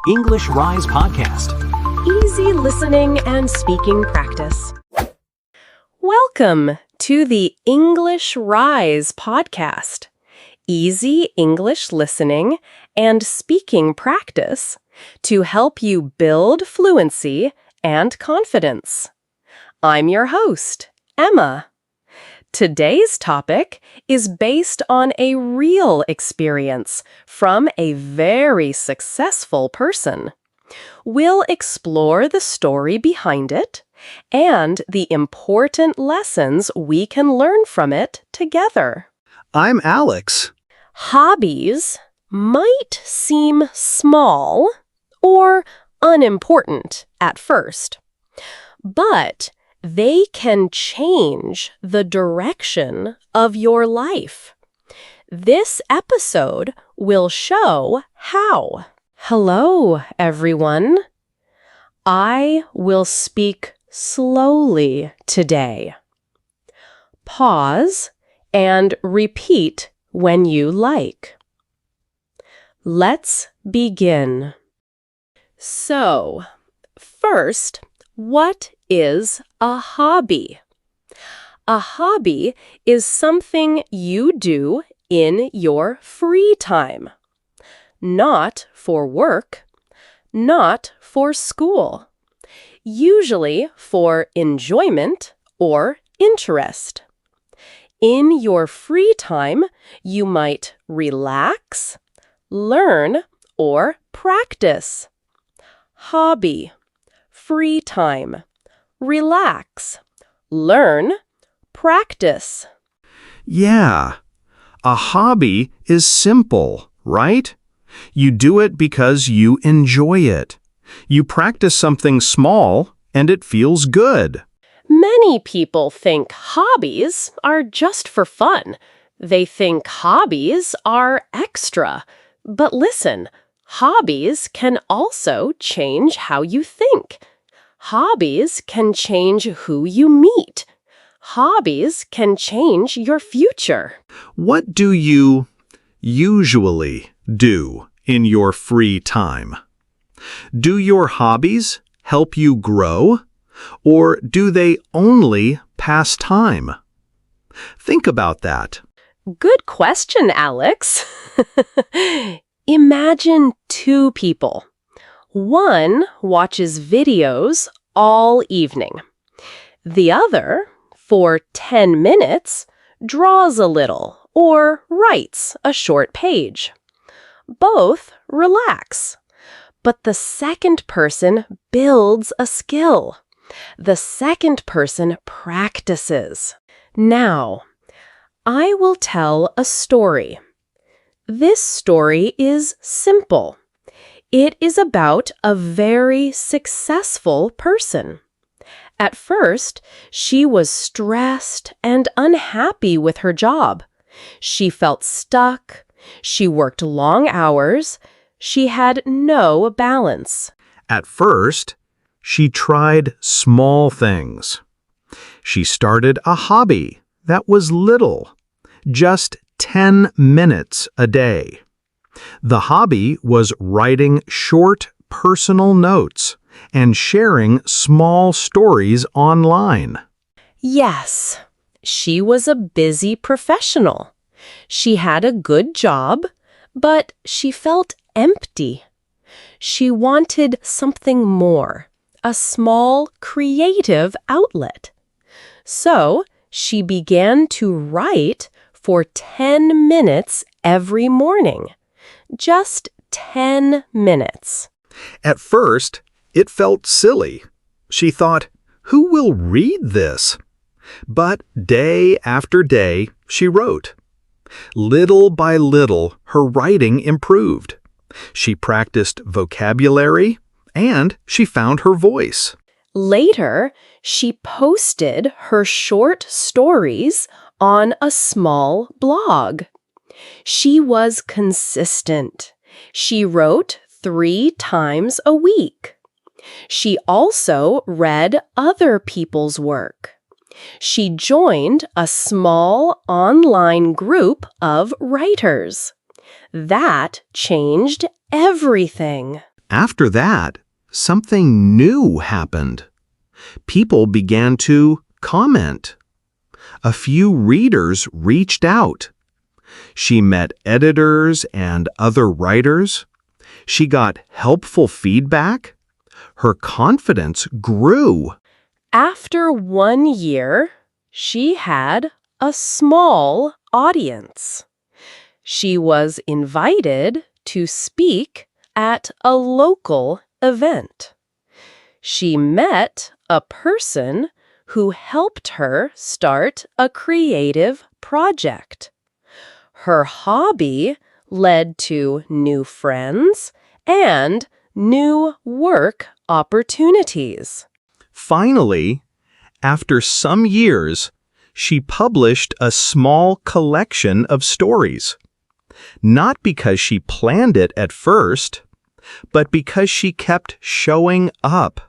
English Rise Podcast. Easy listening and speaking practice. Welcome to the English Rise Podcast. Easy English listening and speaking practice to help you build fluency and confidence. I'm your host, Emma. Today's topic is based on a real experience from a very successful person. We'll explore the story behind it and the important lessons we can learn from it together. I'm Alex. Hobbies might seem small or unimportant at first, but they can change the direction of your life. This episode will show how. Hello, everyone. I will speak slowly today. Pause and repeat when you like. Let's begin. So, first, what is a hobby? A hobby is something you do in your free time. Not for work, not for school. Usually for enjoyment or interest. In your free time, you might relax, learn, or practice. Hobby, free time, relax, learn, practice. Yeah, a hobby is simple, right? You do it because you enjoy it. You practice something small and it feels good. Many people think hobbies are just for fun. They think hobbies are extra. But listen, hobbies can also change how you think. Hobbies can change who you meet. Hobbies can change your future. What do you usually do in your free time? Do your hobbies help you grow, or do they only pass time? Think about that. Good question, Alex. Imagine two people. One watches videos all evening. The other, for 10 minutes, draws a little or writes a short page. Both relax. But the second person builds a skill. The second person practices. Now, I will tell a story. This story is simple. It is about a very successful person. At first, she was stressed and unhappy with her job. She felt stuck. She worked long hours. She had no balance. At first, she tried small things. She started a hobby that was little, just 10 minutes a day. The hobby was writing short personal notes and sharing small stories online. Yes, she was a busy professional. She had a good job, but she felt empty. She wanted something more, a small creative outlet. So she began to write for 10 minutes every morning. Just 10 minutes. At first, it felt silly. She thought, who will read this? But day after day, she wrote. Little by little, her writing improved. She practiced vocabulary, and she found her voice. Later, she posted her short stories on a small blog. She was consistent. She wrote 3 times a week. She also read other people's work. She joined a small online group of writers. That changed everything. After that, something new happened. People began to comment. A few readers reached out. She met editors and other writers. She got helpful feedback. Her confidence grew. After 1 year, she had a small audience. She was invited to speak at a local event. She met a person who helped her start a creative project. Her hobby led to new friends and new work opportunities. Finally, after some years, she published a small collection of stories. Not because she planned it at first, but because she kept showing up.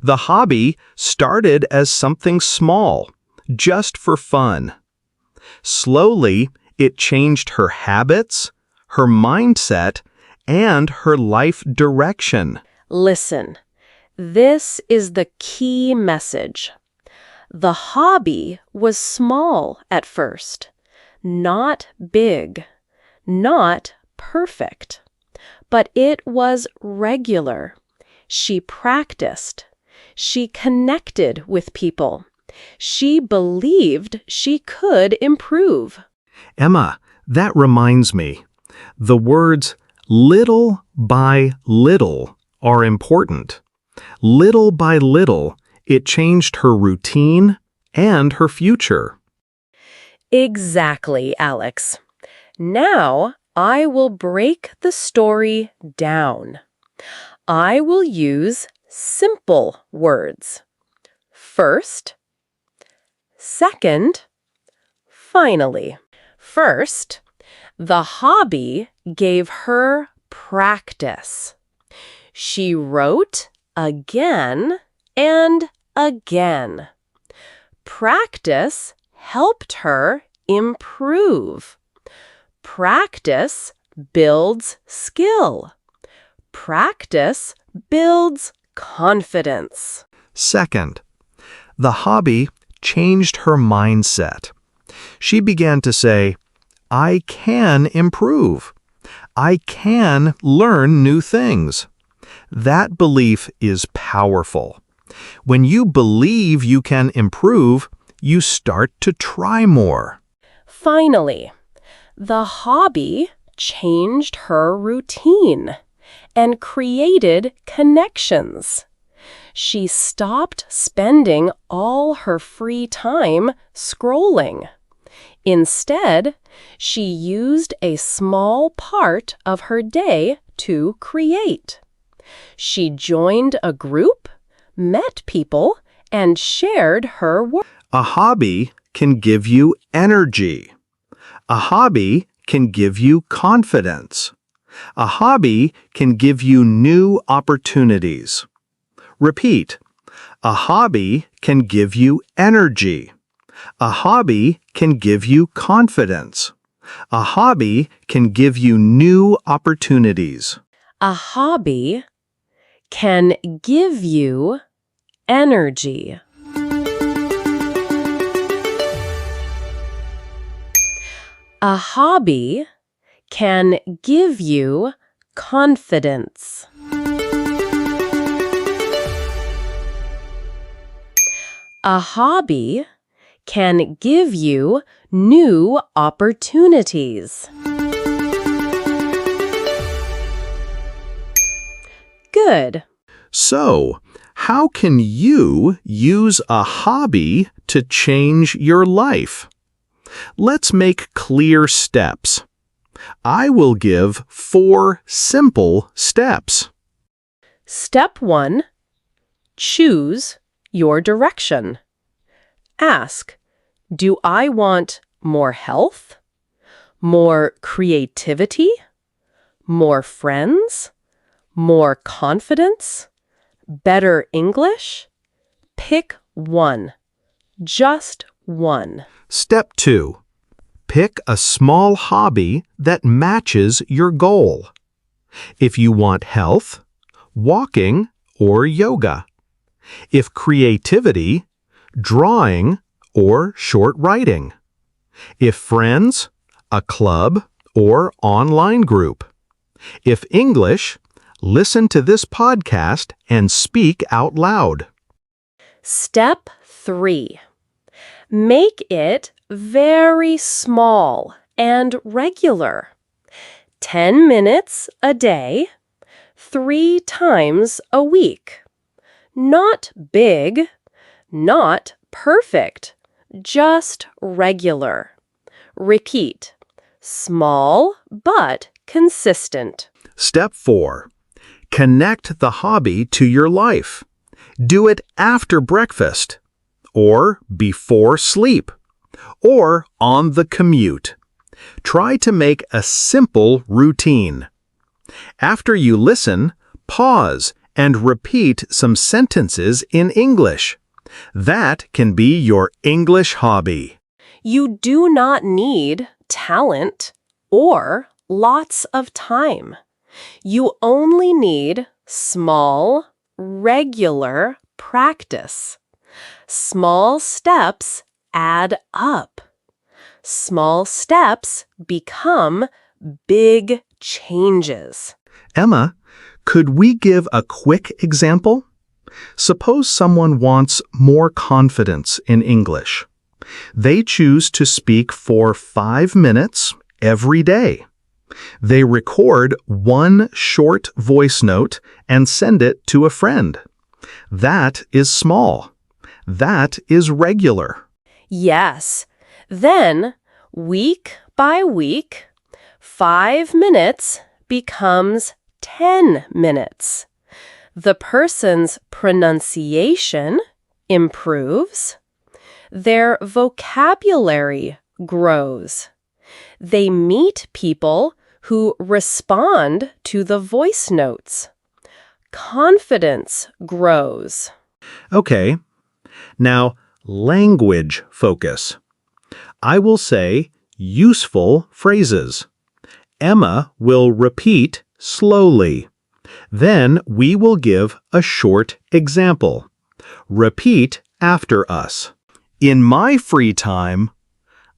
The hobby started as something small, just for fun. Slowly, it changed her habits, her mindset, and her life direction. Listen, this is the key message. The hobby was small at first, not big, not perfect, but it was regular. She practiced. She connected with people. She believed she could improve. Emma, that reminds me. The words little by little are important. Little by little, it changed her routine and her future. Exactly, Alex. Now I will break the story down. I will use simple words. First, second, finally. First, the hobby gave her practice. She wrote again and again. Practice helped her improve. Practice builds skill. Practice builds confidence. Second, the hobby changed her mindset. She began to say, I can improve. I can learn new things. That belief is powerful. When you believe you can improve, you start to try more. Finally, the hobby changed her routine and created connections. She stopped spending all her free time scrolling. Instead, she used a small part of her day to create. She joined a group, met people, and shared her work. A hobby can give you energy. A hobby can give you confidence. A hobby can give you new opportunities. Repeat. A hobby can give you energy. A hobby can give you confidence. A hobby can give you new opportunities. A hobby can give you energy. A hobby can give you confidence. A hobby can give you new opportunities. Good. So, how can you use a hobby to change your life? Let's make clear steps. I will give 4 simple steps. Step 1. Choose your direction. Ask, do I want more health? More creativity? More friends? More confidence? Better English? Pick one. Just one. Step 2. Pick a small hobby that matches your goal. If you want health, walking or yoga. If creativity, drawing or short writing. If friends, a club or online group. If English, listen to this podcast and speak out loud. Step 3. Make it very small and regular. 10 minutes a day, 3 times a week. Not big, not perfect, just regular. Repeat. Small but consistent. Step 4. Connect the hobby to your life. Do it after breakfast, or before sleep, or on the commute. Try to make a simple routine. After you listen, pause and repeat some sentences in English. That can be your English hobby. You do not need talent or lots of time. You only need small, regular practice. Small steps add up. Small steps become big changes. Emma, could we give a quick example? Suppose someone wants more confidence in English. They choose to speak for 5 minutes every day. They record one short voice note and send it to a friend. That is small. That is regular. Yes. Then, week by week, 5 minutes becomes 10 minutes. The person's pronunciation improves. Their vocabulary grows. They meet people who respond to the voice notes. Confidence grows. Okay. Now, language focus. I will say useful phrases. Emma will repeat slowly. Then we will give a short example. Repeat after us. In my free time,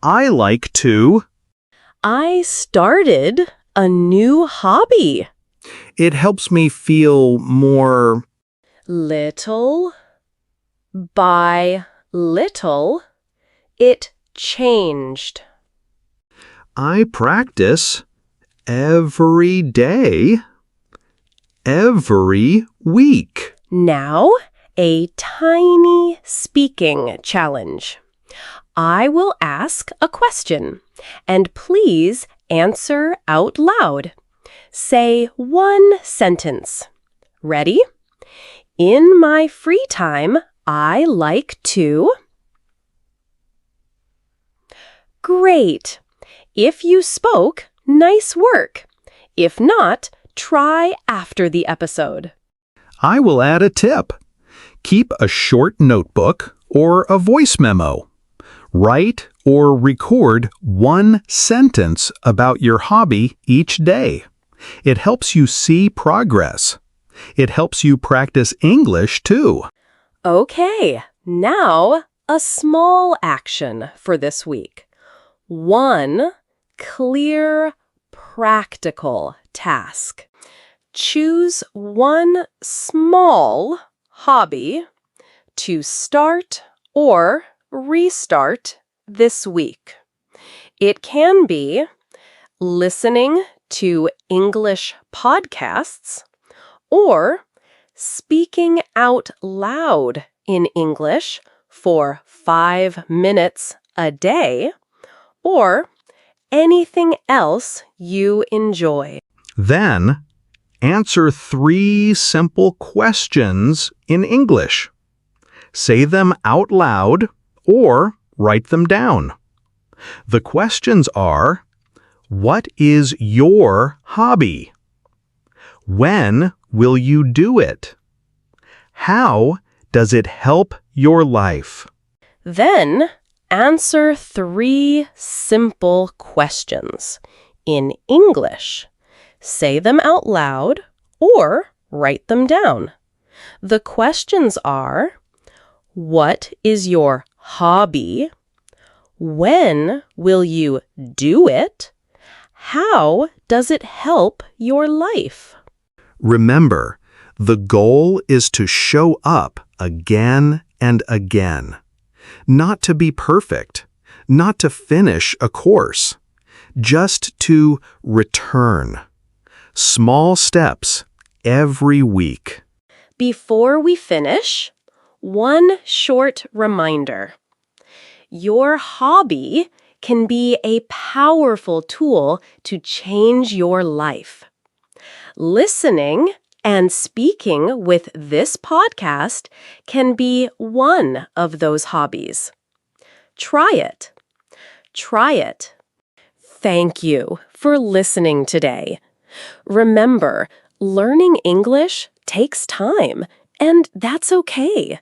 I like to... I started a new hobby. It helps me feel more... Little by little, it changed. I practice every day, every week. Now, a tiny speaking challenge. I will ask a question, and please answer out loud. Say one sentence. Ready? In my free time, I like to... Great! If you spoke, nice work. If not, try after the episode. I will add a tip. Keep a short notebook or a voice memo. Write or record one sentence about your hobby each day. It helps you see progress. It helps you practice English too. Okay, now a small action for this week. One clear, practical task. Choose one small hobby to start or restart this week. It can be listening to English podcasts or speaking out loud in English for 5 minutes a day, or anything else you enjoy. Then, answer 3 simple questions in English. Say them out loud or write them down. The questions are, what is your hobby? When will you do it? How does it help your life? Then, answer 3 simple questions in English. Say them out loud or write them down. The questions are, what is your hobby? When will you do it? How does it help your life? Remember, the goal is to show up again and again. Not to be perfect, not to finish a course, just to return. Small steps every week. Before we finish, one short reminder. Your hobby can be a powerful tool to change your life. Listening and speaking with this podcast can be one of those hobbies. Try it. Try it. Thank you for listening today. Remember, learning English takes time, and that's okay.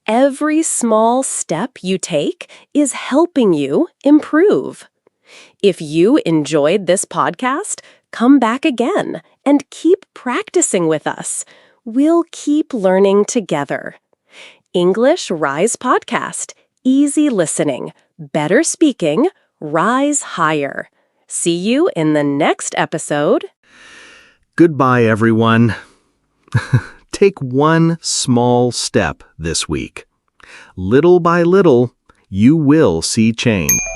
Every small step you take is helping you improve. If you enjoyed this podcast, come back again and keep practicing with us. We'll keep learning together. English Rise Podcast. Easy listening, better speaking, rise higher. See you in the next episode. Goodbye, everyone. Take one small step this week. Little by little, you will see change.